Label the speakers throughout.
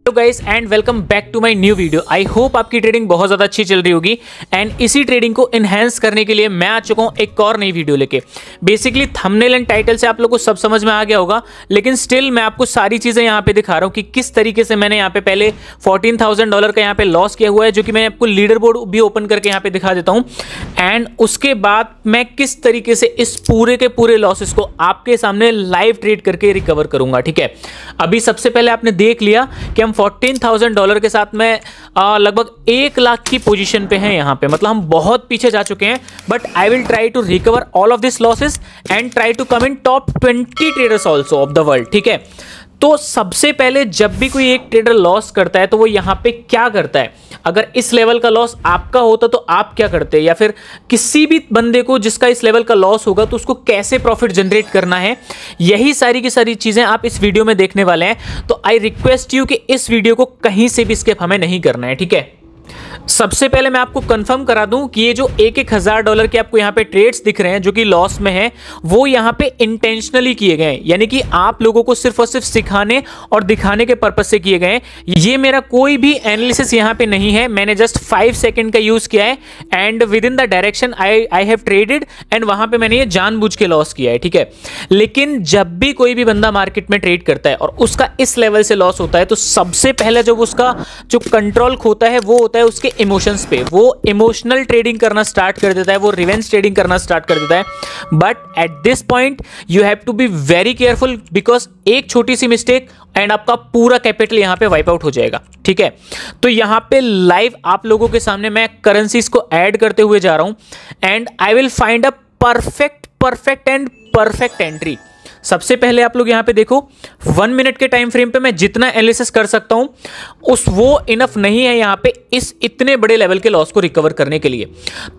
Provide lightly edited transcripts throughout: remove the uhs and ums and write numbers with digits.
Speaker 1: Hello guys and welcome back to my new video. I hope आपकी trading बहुत ज़्यादा अच्छी चल रही होगी एंड इसी ट्रेडिंग को इनहेंस करने के लिए मैं आ चुका हूँ एक और नई वीडियो लेके। बेसिकली थंबनेल एंड टाइटल से आप लोगों को सब समझ में आ गया होगा, लेकिन स्टिल मैं आपको सारी चीज़ें यहाँ पे दिखा रहा हूँ कि किस तरीके से मैंने यहाँ पे पहले $14,000 का यहाँ पे लॉस किया हुआ है, जो कि मैं आपको लीडर बोर्ड भी ओपन करके यहाँ पे दिखा देता हूँ। एंड उसके बाद मैं किस तरीके से इस पूरे के पूरे लॉसेस को आपके सामने लाइव ट्रेड करके रिकवर करूंगा। ठीक है, अभी सबसे पहले आपने देख लिया कि हम $14,000 के साथ में लगभग 1 लाख की पोजीशन पे हैं यहाँ पे, मतलब हम बहुत पीछे जा चुके हैं। But I will try to recover all of this losses and try to come in top 20 traders also of the world. ठीक है, तो सबसे पहले जब भी कोई एक ट्रेडर लॉस करता है तो वो यहाँ पे क्या करता है, अगर इस लेवल का लॉस आपका होता तो आप क्या करते, या फिर किसी भी बंदे को जिसका इस लेवल का लॉस होगा तो उसको कैसे प्रॉफिट जनरेट करना है, यही सारी की सारी चीजें आप इस वीडियो में देखने वाले हैं। तो आई रिक्वेस्ट यू कि इस वीडियो को कहीं से भी स्किप हमें नहीं करना है। ठीक है, सबसे पहले मैं आपको कंफर्म करा दूं कि ये जो $1,000 के आपको यहाँ पे ट्रेड्स दिख रहे हैं जो कि लॉस में है, वो यहाँ पे इंटेंशनली किए गए हैं, यानी कि आप लोगों को सिर्फ और सिर्फ सिखाने और दिखाने के पर्पज से किए गए हैं। ये मेरा कोई भी एनालिसिस यहाँ पे नहीं है, मैंने जस्ट 5 सेकंड का यूज किया है and with in the direction I have traded and वहां पे मैंने ये जानबूझ के लॉस किया है। ठीक है, लेकिन जब भी कोई भी बंदा मार्केट में ट्रेड करता है और उसका इस लेवल से लॉस होता है तो सबसे पहले जब उसका जो कंट्रोल खोता है वो होता है उसके इमोशंस पे। वो इमोशनल ट्रेडिंग करना स्टार्ट कर देता है, वो रिवेंज ट्रेडिंग करना स्टार्ट कर देता है। But at this point you have to be very careful because एक छोटी सी मिस्टेक एंड आपका पूरा कैपिटल यहां पे वाइप आउट हो जाएगा। ठीक है, तो यहां पे लाइव आप लोगों के सामने मैं करेंसीज को ऐड करते हुए जा रहा हूं and I will find a perfect entry. सबसे पहले आप लोग यहां पे देखो 1 मिनट के टाइम फ्रेम पे मैं जितना एनालिसिस कर सकता हूं वो इनफ नहीं है यहां पे इस इतने बड़े लेवल के लॉस को रिकवर करने के लिए।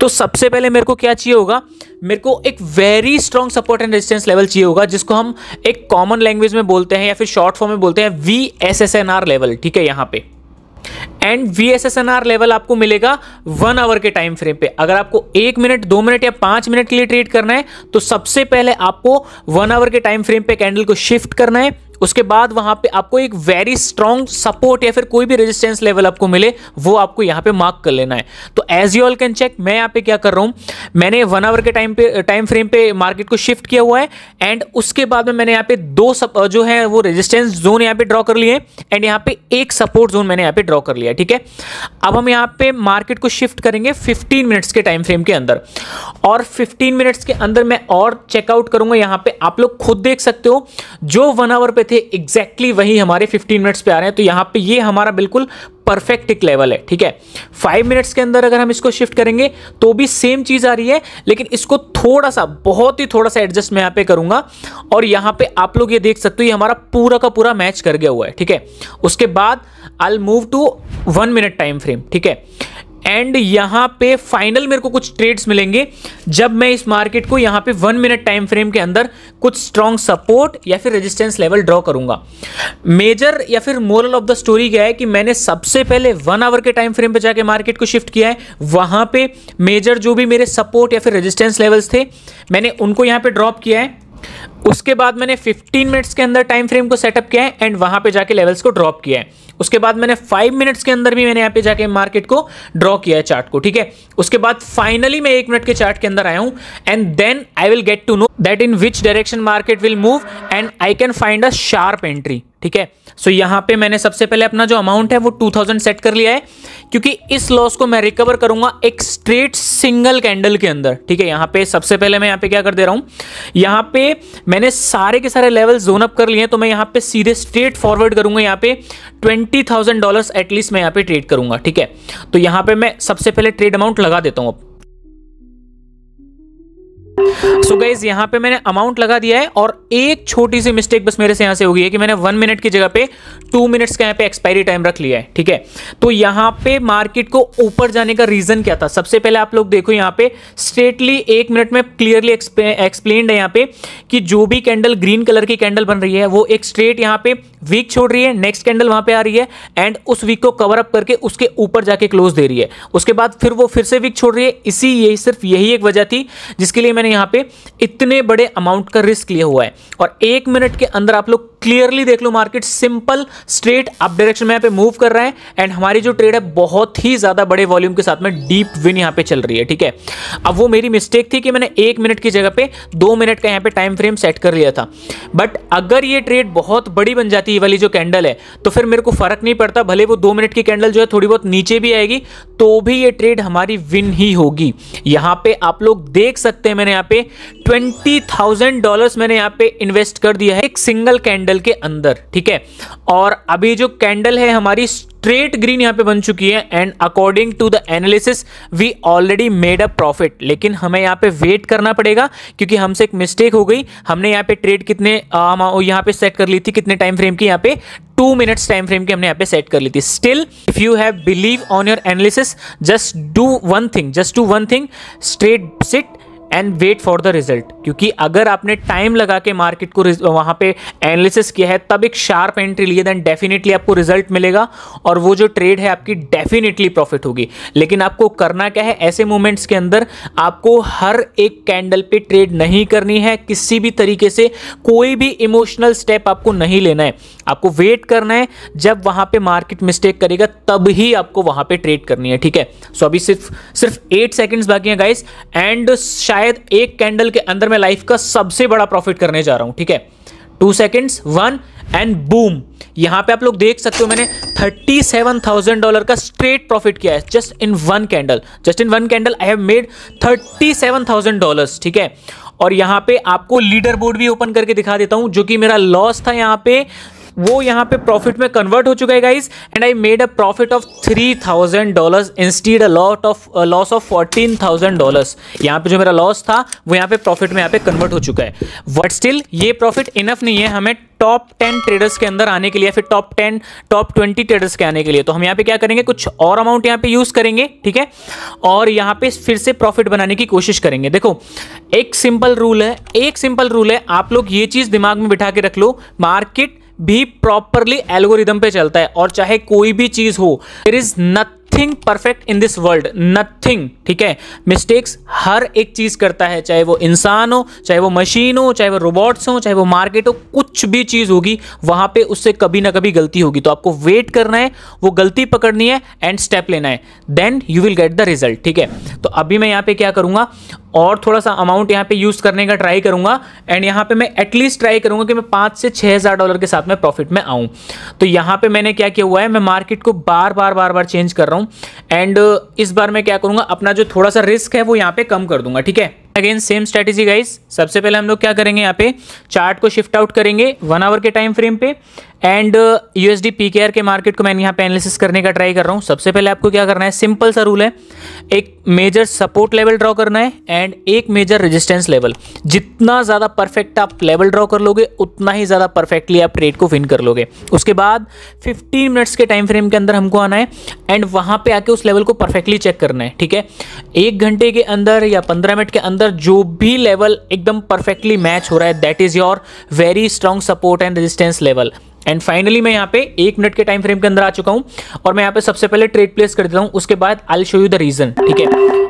Speaker 1: तो सबसे पहले मेरे को क्या चाहिए होगा, मेरे को एक very strong support and resistance level चाहिए होगा, जिसको हम एक कॉमन लैंग्वेज में बोलते हैं या फिर शॉर्ट फॉर्म में बोलते हैं VSSNR लेवल। ठीक है, यहां पे एंड VSSNR लेवल आपको मिलेगा 1 आवर के टाइम फ्रेम पे। अगर आपको 1 मिनट 2 मिनट या 5 मिनट के लिए ट्रेड करना है तो सबसे पहले आपको 1 आवर के टाइम फ्रेम पे कैंडल को शिफ्ट करना है। उसके बाद वहां पे आपको एक वेरी स्ट्रॉन्ग सपोर्ट या फिर कोई भी रेजिस्टेंस लेवल आपको मिले वो आपको यहां पे मार्क कर लेना है। तो as you all can check, मैं यहां पे क्या कर रहा हूं, मैंने 1 आवर के टाइम फ्रेम पे मार्केट को शिफ्ट किया हुआ है एंड उसके बाद में मैंने यहां पे 2 जो है वो रेजिस्टेंस जोन यहां पे ड्रॉ कर लिए एंड यहां पे एक सपोर्ट जोन मैंने यहां पे ड्रॉ कर लिया। ठीक है, अब हम यहां पे मार्केट को शिफ्ट करेंगे 15 मिनट्स के टाइम फ्रेम के अंदर और 15 मिनट्स के अंदर मैं और चेकआउट करूंगा। यहां पे आप लोग खुद देख सकते हो जो 1 आवर पे थे एग्जैक्टली वही हमारे 15 मिनट्स पे आ रहे हैं। तो यहां पे ये हमारा बिल्कुल परफेक्ट एक लेवल है। ठीक है, 5 मिनट्स के अंदर अगर हम इसको शिफ्ट करेंगे तो भी सेम चीज आ रही है, लेकिन इसको थोड़ा सा बहुत ही थोड़ा सा एडजस्ट मैं यहां पे करूंगा और यहां पे आप लोग ये देख सकते हो ये हमारा पूरा का पूरा मैच कर गया हुआ है। ठीक है, उसके बाद I will move to 1 minute time frame. ठीक है, एंड यहां पे फाइनल मेरे को कुछ ट्रेड्स मिलेंगे जब मैं इस मार्केट को यहां पे 1 मिनट टाइम फ्रेम के अंदर कुछ स्ट्रॉन्ग सपोर्ट या फिर रेजिस्टेंस लेवल ड्रॉ करूंगा। मेजर या फिर मोरल ऑफ द स्टोरी क्या है कि मैंने सबसे पहले 1 आवर के टाइम फ्रेम पे जाके मार्केट को शिफ्ट किया है। वहां पे मेजर जो भी मेरे सपोर्ट या फिर रेजिस्टेंस लेवल्स थे मैंने उनको यहां पे ड्रॉप किया है। उसके बाद मैंने 15 मिनट्स के अंदर टाइम फ्रेम को सेटअप किया है एंड वहां पे जाके लेवल्स को ड्रॉप किया है। उसके बाद मैंने 5 मिनट्स के अंदर भी मैंने यहाँ पे जाके मार्केट को ड्रॉ किया है चार्ट को। ठीक है, उसके बाद फाइनली मैं 1 मिनट के चार्ट के अंदर आया हूं and then I will get to know that in which direction market will move and I can find a sharp entry. ठीक है, सो यहां पे मैंने सबसे पहले अपना जो अमाउंट है वो 2000 सेट कर लिया है, क्योंकि इस लॉस को मैं रिकवर करूंगा एक स्ट्रेट सिंगल कैंडल के अंदर। ठीक है, यहां पे सबसे पहले मैं यहां पे क्या कर दे रहा हूं, यहां पे मैंने सारे के सारे लेवल जोन अप कर लिए हैं, तो मैं यहां पे सीधे स्ट्रेट फॉरवर्ड करूंगा। यहां पे $20,000 एटलीस्ट मैं यहां पे ट्रेड करूंगा। ठीक है, तो यहां पे मैं सबसे पहले ट्रेड अमाउंट लगा देता हूं। अब सो गाइज यहां पे मैंने अमाउंट लगा दिया है और एक छोटी सी मिस्टेक बस मेरे से यहां से हो गई है कि मैंने 1 मिनट की जगह पे 2 मिनट्स का यहां पे एक्सपायरी टाइम रख लिया है। ठीक है, तो यहां पे मार्केट को ऊपर जाने का रीजन क्या था, सबसे पहले आप लोग देखो यहां पे स्ट्रेटली 1 मिनट में क्लियरली एक्सप्लेन्ड है यहां पे कि जो भी कैंडल ग्रीन कलर की कैंडल बन रही है वो एक स्ट्रेट यहां पे वीक छोड़ रही है, नेक्स्ट कैंडल वहां पे आ रही है एंड उस वीक को कवर अप करके उसके ऊपर जाके क्लोज दे रही है। उसके बाद फिर वो फिर से वीक छोड़ रही है। यही सिर्फ यही एक वजह थी जिसके लिए मैंने यहां पे इतने बड़े अमाउंट का रिस्क लिया हुआ है। और 1 मिनट के अंदर आप लोग क्लियरली देख लो market simple straight up direction में यहाँ पे मूव कर रहा है एंड हमारी जो ट्रेड है बहुत ही ज्यादा बड़े वॉल्यूम के साथ में डीप विन यहाँ पे चल रही है, ठीक है। अब वो मेरी मिस्टेक थी कि मैंने 1 मिनट की जगह पे 2 मिनट का यहाँ पे टाइम फ्रेम सेट कर लिया था, बट अगर ये ट्रेड बहुत बड़ी बन जाती है वाली जो कैंडल है तो फिर मेरे को फर्क नहीं पड़ता, भले वो 2 मिनट की कैंडल जो है थोड़ी बहुत नीचे भी आएगी तो भी ये ट्रेड हमारी विन ही होगी। यहाँ पे आप लोग देख सकते हैं मैंने यहाँ पे $20,000 मैंने यहाँ पे इन्वेस्ट कर दिया है एक सिंगल कैंडल के अंदर, ठीक है। और अभी जो कैंडल है हमारी स्ट्रेट ग्रीन यहाँ पे बन चुकी है and according to the analysis we already made a profit, लेकिन हमें यहाँ पे वेट करना पड़ेगा क्योंकि हमसे एक मिस्टेक हो गई। हमने यहाँ पे ट्रेड कितने यहाँ पे सेट कर ली थी, कितने टाइम फ्रेम की, यहाँ पे 2 मिनट्स टाइम फ्रेम की हमने यहाँ पे सेट कर ली थी। Still if you have believe on your analysis just do one thing, straight sit and wait for the result, क्योंकि अगर आपने टाइम लगा के मार्केट को वहां पे एनालिसिस किया है तब एक शार्प एंट्री लिए देन डेफिनेटली आपको रिजल्ट मिलेगा और वो जो ट्रेड है आपकी डेफिनेटली प्रॉफिट होगी। लेकिन आपको करना क्या है, ऐसे मोमेंट्स के अंदर आपको हर एक कैंडल पे ट्रेड नहीं करनी है, किसी भी तरीके से कोई भी इमोशनल स्टेप आपको नहीं लेना है, आपको वेट करना है। जब वहां पे मार्केट मिस्टेक करेगा तब ही आपको वहां पे ट्रेड करनी है, ठीक है। सो अभी सिर्फ 8 सेकंड्स बाकी हैं गाइस एंड शायद एक कैंडल के अंदर मैं लाइफ का सबसे बड़ा प्रॉफिट करने जा रहा हूं, ठीक है। 2 सेकंड्स, 1 एंड बूम। यहां पे आप लोग देख सकते हो मैंने $37,000 का स्ट्रेट प्रॉफिट किया है just in one candle I have made $37,000, ठीक है। और यहां पे आपको लीडर बोर्ड भी ओपन करके दिखा देता हूं, जो कि मेरा लॉस था यहां पे वो यहाँ पे प्रॉफिट में कन्वर्ट हो चुका है guys and I made a profit of $3,000 instead a loss of $14,000। यहाँ पे जो मेरा लॉस था वो यहाँ पे प्रॉफिट में यहाँ पे कन्वर्ट हो चुका है। बट स्टिल ये प्रॉफिट इनफ नहीं है हमें टॉप 10 ट्रेडर्स के अंदर आने के लिए, फिर टॉप 20 ट्रेडर्स के आने के लिए। तो हम यहाँ पे क्या करेंगे, कुछ और अमाउंट यहाँ पे यूज करेंगे, ठीक है, और यहाँ पे फिर से प्रॉफिट बनाने की कोशिश करेंगे। देखो एक सिंपल रूल है, आप लोग ये चीज दिमाग में बिठा के रख लो, मार्केट भी प्रॉपरली एल्गोरिदम पे चलता है और चाहे कोई भी चीज हो, there is nothing perfect in this world, nothing, ठीक है। मिस्टेक्स हर एक चीज करता है, चाहे वो इंसान हो, चाहे वो मशीन हो, चाहे वो रोबोट्स हो, चाहे वो मार्केट हो, कुछ भी चीज होगी वहां पे उससे कभी ना कभी गलती होगी। तो आपको वेट करना है, वो गलती पकड़नी है एंड स्टेप लेना है, then you will get the result, ठीक है। तो अभी मैं यहाँ पे क्या करूंगा, और थोड़ा सा अमाउंट यहाँ पे यूज करने का ट्राई करूंगा एंड यहाँ पे मैं एटलीस्ट ट्राई करूंगा कि मैं $5,000 से $6,000 के साथ में प्रॉफिट में आऊं। तो यहाँ पे मैंने क्या किया हुआ है, मैं मार्केट को बार बार चेंज कर रहा हूं एंड इस बार मैं क्या करूंगा, अपना जो थोड़ा सा रिस्क है वो यहाँ पे कम कर दूंगा, ठीक है। अगेन सेम स्ट्रेटेजी गाइस, सबसे पहले हम लोग क्या करेंगे, यहाँ पे चार्ट को शिफ्ट आउट करेंगे 1 आवर के टाइम फ्रेम पे एंड USD PKR के मार्केट को मैंने यहाँ पे एनालिसिस करने का ट्राई कर रहा हूँ। सबसे पहले आपको क्या करना है, सिंपल सा रूल है, एक मेजर सपोर्ट लेवल ड्रॉ करना है एंड एक मेजर रेजिस्टेंस लेवल। जितना ज़्यादा परफेक्ट आप लेवल ड्रॉ कर लोगे उतना ही ज़्यादा परफेक्टली आप ट्रेड को विन कर लोगे। उसके बाद 15 मिनट्स के टाइम फ्रेम के अंदर हमको आना है एंड वहाँ पे आके उस लेवल को परफेक्टली चेक करना है, ठीक है। 1 घंटे के अंदर या 15 मिनट के अंदर जो भी लेवल एकदम परफेक्टली मैच हो रहा है, that is your very strong support and resistance level. And finally मैं यहाँ पे 1 मिनट के टाइम फ्रेम के अंदर आ चुका हूँ और मैं यहाँ पे सबसे पहले ट्रेड प्लेस कर देता हूँ, उसके बाद I will show you the reason, ठीक है।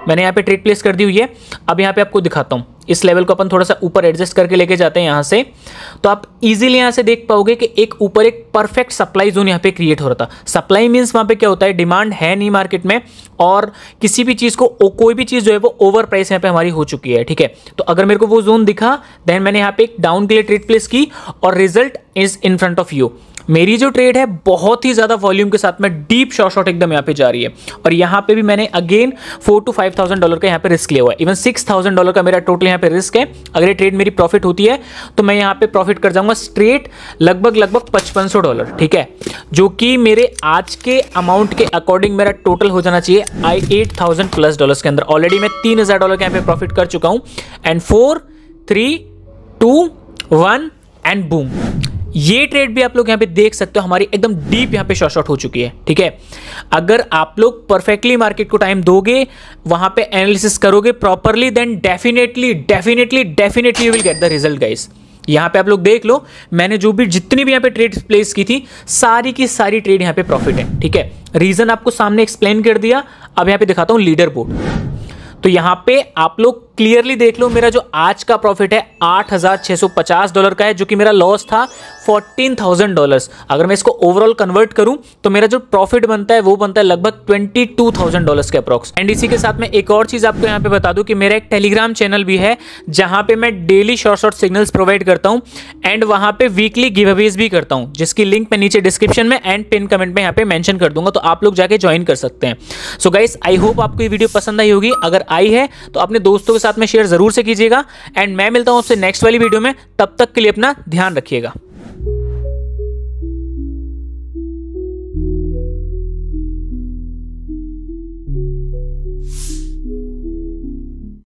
Speaker 1: मैंने यहाँ पे ट्रेड प्लेस कर दी हुई है। अब यहाँ पे आपको दिखाता हूँ, इस लेवल को अपन थोड़ा सा ऊपर एडजस्ट करके लेके जाते हैं यहाँ से, तो आप इजीली यहाँ से देख पाओगे कि एक ऊपर एक परफेक्ट सप्लाई जोन यहाँ पे क्रिएट हो रहा था। सप्लाई मीन्स वहाँ पे क्या होता है, डिमांड है नहीं मार्केट में और किसी भी चीज़ को, कोई भी चीज़ जो है वो ओवर प्राइस यहाँ पे हमारी हो चुकी है, ठीक है। तो अगर मेरे को वो जोन दिखा देन मैंने यहाँ पे एक डाउन के लिए ट्रेड प्लेस की और result is in front of you. मेरी जो ट्रेड है बहुत ही ज्यादा वॉल्यूम के साथ में डीप शॉर्ट एकदम यहाँ पे जा रही है और यहाँ पे भी मैंने अगेन $4,000 to $5,000 का यहाँ पे रिस्क लिया हुआ है। इवन $6,000 का मेरा टोटल यहाँ पे रिस्क है। अगर ये ट्रेड मेरी प्रॉफिट होती है तो मैं यहाँ पे प्रॉफिट कर जाऊंगा स्ट्रेट लगभग $5,500, ठीक है, जो कि मेरे आज के अमाउंट के अकॉर्डिंग मेरा टोटल हो जाना चाहिए $8,000+ के अंदर। ऑलरेडी मैं $3,000 के यहाँ पे प्रॉफिट कर चुका हूँ एंड 4, 3, 2, 1 एंड बूम। ये ट्रेड भी आप लोग यहाँ पे देख सकते हो हमारी एकदम डीप यहाँ पे शॉर्ट हो चुकी है, ठीक है। अगर आप लोग परफेक्टली मार्केट को टाइम दोगे, वहां पे एनालिसिस करोगे properly, then definitely you will get the result guys. यहाँ पे आप लोग देख लो, मैंने जो भी जितनी भी यहाँ पे ट्रेड प्लेस की थी सारी की सारी ट्रेड यहाँ पे प्रॉफिट है, ठीक है। रीजन आपको सामने एक्सप्लेन कर दिया। अब यहाँ पे दिखाता हूँ लीडर बोर्ड। तो यहाँ पे आप लोग क्लियरली देख लो, मेरा जो आज का प्रॉफिट है $8,650 का है, जो कि मेरा लॉस था $14,000। अगर मैं इसको ओवरऑल कन्वर्ट करूं तो मेरा जो प्रॉफिट बनता है वो बनता है लगभग $22,000 के अप्रॉक्स। एंड इसी के साथ मैं एक और चीज आपको यहाँ पे बता दूं कि मेरा एक टेलीग्राम चैनल भी है जहां पे मैं डेली शॉर्ट सिग्नल्स प्रोवाइड करता हूं एंड वहां पे वीकली गिव अवेज भी करता हूं, जिसकी लिंक मैं नीचे डिस्क्रिप्शन में एंड पिन कमेंट में यहाँ पे मेंशन कर दूंगा, तो आप लोग जाके ज्वाइन कर सकते हैं। सो गाइस, आई होप आपको ये वीडियो पसंद आई होगी। अगर आई है तो अपने दोस्तों के साथ में शेयर जरूर से कीजिएगा एंड मैं मिलता हूं आपसे नेक्स्ट वाली वीडियो में। तब तक के लिए अपना ध्यान रखिएगा।